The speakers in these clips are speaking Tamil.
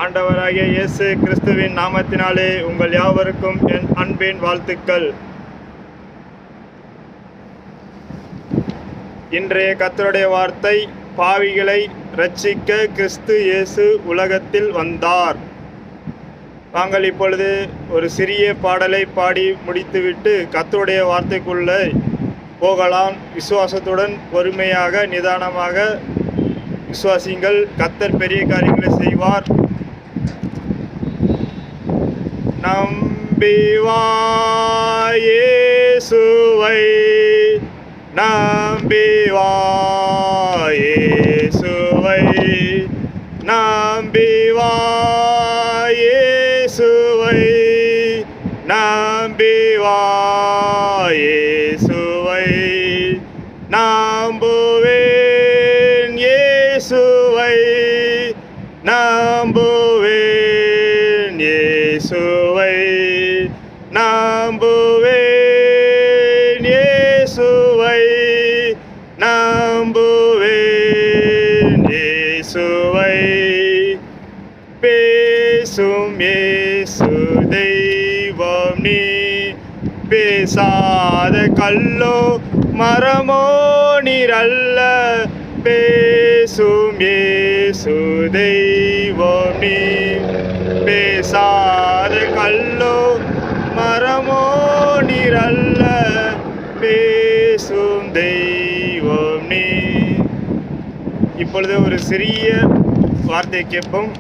ஆண்டவராகிய இயேசு கிறிஸ்துவின் நாமத்தினாலே உங்கள் யாவருக்கும் என் அன்பின் வாழ்த்துக்கள். இன்றைய கர்த்தருடைய வார்த்தை, பாவிகளை இரட்சிக்க கிறிஸ்து இயேசு உலகத்தில் வந்தார். நாங்கள் இப்பொழுது ஒரு சிறிய பாடலை பாடி முடித்துவிட்டு கர்த்தருடைய வார்த்தைக்குள்ளே போகலாம். விசுவாசத்துடன் பொறுமையாக நிதானமாக விசுவாசிங்கள். கர்த்தர் பெரிய காரியங்களை செய்வார். நம்பி வா இயேசுவை, நம்பி வா இயேசுவை, நம்பி வா இயேசுவை, நம்பி வா இயேசுவை, நம்புவேன் இயேசுவை, நம்புவேன் இயேசுவை, நம்புவேன் இயேசுவை, நம்புவேன் இயேசுவை. பேசும் இயேசு தெய்வம் நீ, பேசாத கல்லோ மரமோ நீரல்ல. பேசும் இயேசு தெய்வம் நீ, பேசாத கல்லோ மரமோ நீரல்ல. பேசும் தெய்வம் நீ. இப்பொழுது ஒரு சிறிய வார்த்தை கேட்போம்.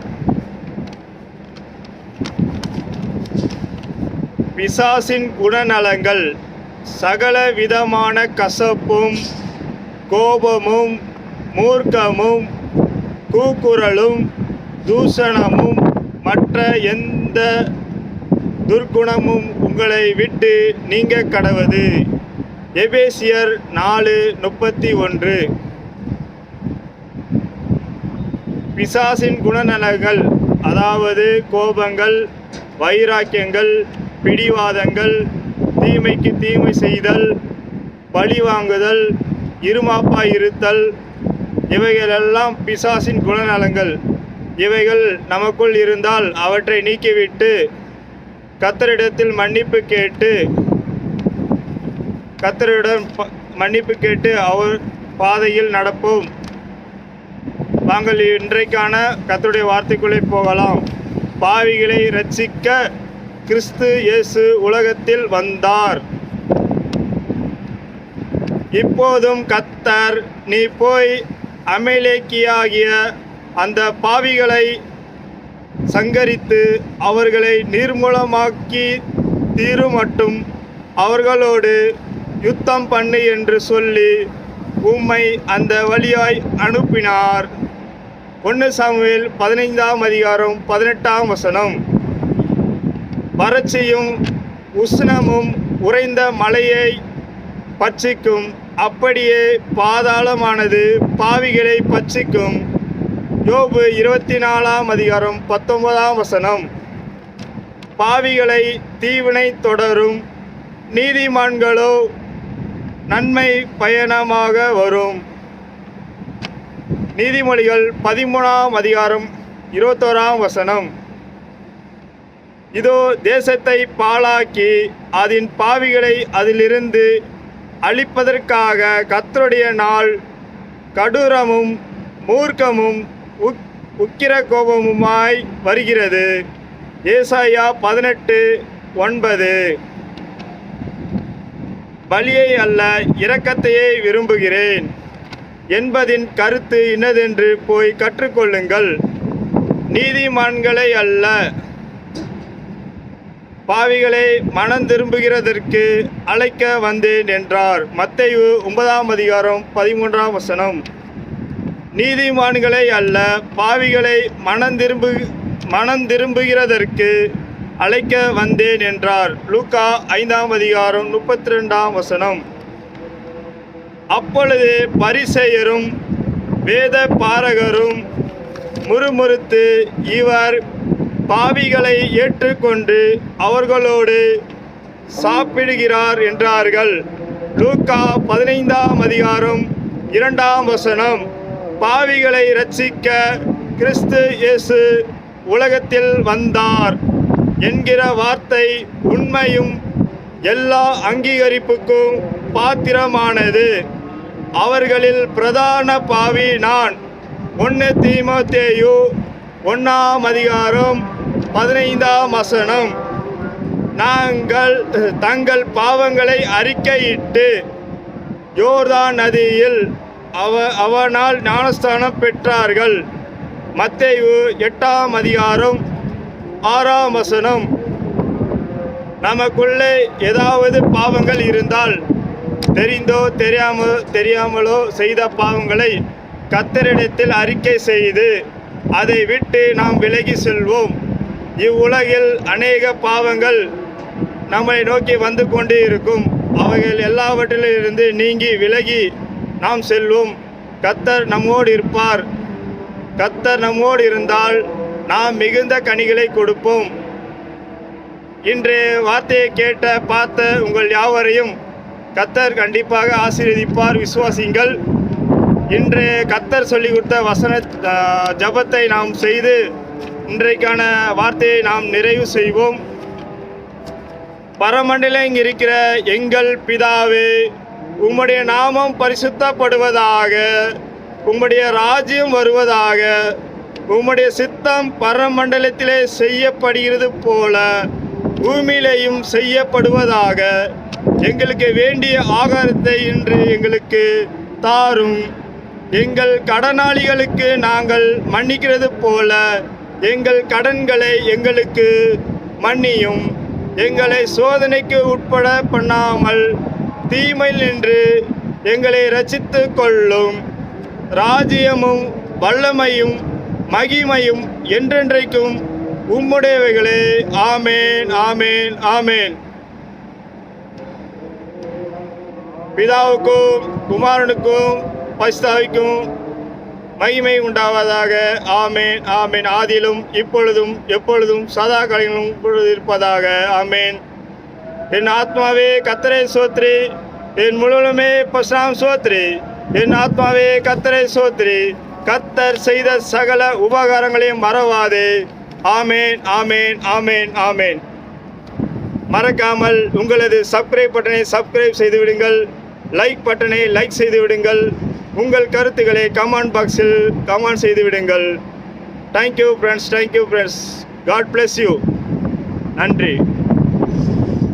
பிசாசின் குணநலங்கள் சகல விதமான கசப்பும், கோபமும், மூர்க்கமும், கூக்குரலும், தூஷணமும், மற்ற எந்த துர்க்குணமும் உங்களை விட்டு நீங்க கடவது. எபேசியர் 4:31. பிசாசின் குணநலங்கள், அதாவது கோபங்கள், வைராக்கியங்கள், பிடிவாதங்கள், தீமைக்கு தீமை செய்தல், பழி வாங்குதல், இருமாப்பாய் இருத்தல், இவைகளெல்லாம் பிசாசின் குணநலங்கள். இவைகள் நமக்குள் இருந்தால் அவற்றை நீக்கிவிட்டு கர்த்தரிடத்தில் மன்னிப்பு கேட்டு அவர் பாதையில் நடப்போம். நாங்கள் இன்றைக்கான கர்த்தருடைய வார்த்தைக்குள்ளே போகலாம். பாவிகளை இரட்சிக்க கிறிஸ்து இயேசு உலகத்தில் வந்தார். இப்போதும் கர்த்தர், நீ போய் அமலேக்கியாகிய அந்த பாவிகளை சங்கரித்து அவர்களை நிர்மூலமாக்கி தீருமட்டும் அவர்களோடு யுத்தம் பண்ணு என்று சொல்லி உம்மை அந்த வழியாய் அனுப்பினார். 1 சாமுவேல் 15:18. வறட்சியும் உஷ்ணமும் உறைந்த மலையை பட்சிக்கும், அப்படியே பாதாளமானது பாவிகளை பட்சிக்கும். யோபு 24:19. பாவிகளை தீவினை தொடரும், நீதிமான்களோ நன்மை பயணமாக வரும். நீதிமொழிகள் 13:21. இதோ தேசத்தை பாழாக்கி அதன் பாவிகளை அதிலிருந்து அழிப்பதற்காக கர்த்தருடைய நாள் கடூரமும் மூர்க்கமும் உக்கிர கோபமுமாய் வருகிறது. ஏசாயா 18:9. பலியை அல்ல இரக்கத்தையே விரும்புகிறேன் என்பதின் கருத்து இன்னதென்று போய் கற்றுக்கொள்ளுங்கள். நீதிமான்களை அல்ல, பாவிகளை மனம் திரும்புகிறதற்கு அழைக்க வந்தேன் என்றார். மத்தேயு 9:13. நீதிமான்களை அல்ல, பாவிகளை மனம் திரும்புகிறதற்கு அழைக்க வந்தேன் என்றார். லூக்கா 5:32. அப்பொழுது பரிசேயரும் வேத பாரகரும் முறுமுறுத்து, இவர் பாவிகளை ஏற்றுக்கொண்டு அவர்களோடு சாப்பிடுகிறார் என்றார்கள். லூக்கா 15:2. பாவிகளை இரட்சிக்க கிறிஸ்து இயேசு உலகத்தில் வந்தார் என்கிற வார்த்தை உண்மையும் எல்லா அங்கீகரிப்புக்கும் பாத்திரமானது. அவர்களில் பிரதான பாவி நான். 1 தீமோத்தேயு 1:15 நாங்கள் தங்கள் பாவங்களை அறிக்கையிட்டு யோர்தான் நதியில் அவனால் ஞானஸ்தானம் பெற்றார்கள். மத்தேயு 8:6 நமக்குள்ளே ஏதாவது பாவங்கள் இருந்தால் தெரிந்தோ தெரியாமலோ செய்த பாவங்களை கர்த்தரிடத்தில் அறிக்கை செய்து அதை விட்டு நாம் விலகி செல்வோம். இவ்வுலகில் அநேக பாவங்கள் நம்மை நோக்கி வந்து கொண்டே இருக்கும். அவைகள் எல்லாவற்றிலிருந்து நீங்கி விலகி நாம் செல்வோம். கர்த்தர் நம்மோடு இருப்பார். கர்த்தர் நம்மோடு இருந்தால் நாம் மிகுந்த கனிகளை கொடுப்போம். இன்றைய வார்த்தையை கேட்ட பார்த்த உங்கள் யாவரையும் கர்த்தர் கண்டிப்பாக ஆசீர்வதிப்பார். விசுவாசிங்கள். இன்றைய கர்த்தர் சொல்லிக் கொடுத்த வசன ஜபத்தை நாம் செய்து இன்றைக்கான வார்த்தையை நாம் நிறைவு செய்வோம். பரமண்டலம் இருக்கிற எங்கள் பிதாவே, உம்முடைய நாமம் பரிசுத்தப்படுவதாக, உம்முடைய ராஜ்யம் வருவதாக, உம்முடைய சித்தம் பரமண்டலத்திலே செய்யப்படுகிறது போல பூமியிலேயும் செய்யப்படுவதாக. எங்களுக்கு வேண்டிய ஆகாரத்தை இன்று எங்களுக்கு தாரும். எங்கள் கடனாளிகளுக்கு நாங்கள் மன்னிக்கிறது போல எங்கள் கடன்களை எங்களுக்கு மன்னியும். எங்களை சோதனைக்கு உட்பட பண்ணாமல் தீமையில் நின்று எங்களை இரட்சித்து கொள்ளும். ராஜ்யமும் வல்லமையும் மகிமையும் என்றென்றைக்கும் உம்முடையவைகளே. ஆமேன், ஆமேன், ஆமேன். பிதாவுக்கும் குமாரனுக்கும் பரிசுத்தாவிக்கும் மகிமை உண்டாவதாக. ஆமேன், ஆமேன். ஆதியிலும் இப்பொழுதும் எப்பொழுதும் சதா காலங்களிலும் இருப்பதாக. ஆமேன். என் ஆத்மாவே கர்த்தரை சோத்ரி, என் முழுவதுமே பசுராம் சோத்ரி. என் ஆத்மாவே கர்த்தரை சோத்ரி, கர்த்தர் செய்த சகல உபகாரங்களையும் மறவாதே. ஆமேன், ஆமேன், ஆமேன், ஆமேன். மறக்காமல் உங்களது சப்ஸ்கிரைப் பட்டனை சப்ஸ்கிரைப் செய்து விடுங்கள். லைக் பட்டனை லைக் செய்து விடுங்கள். உங்கள் கருத்துக்களை கமெண்ட் பாக்ஸில் கமெண்ட் செய்து விடுங்கள். Thank you friends. Thank you friends. God bless you. நன்றி.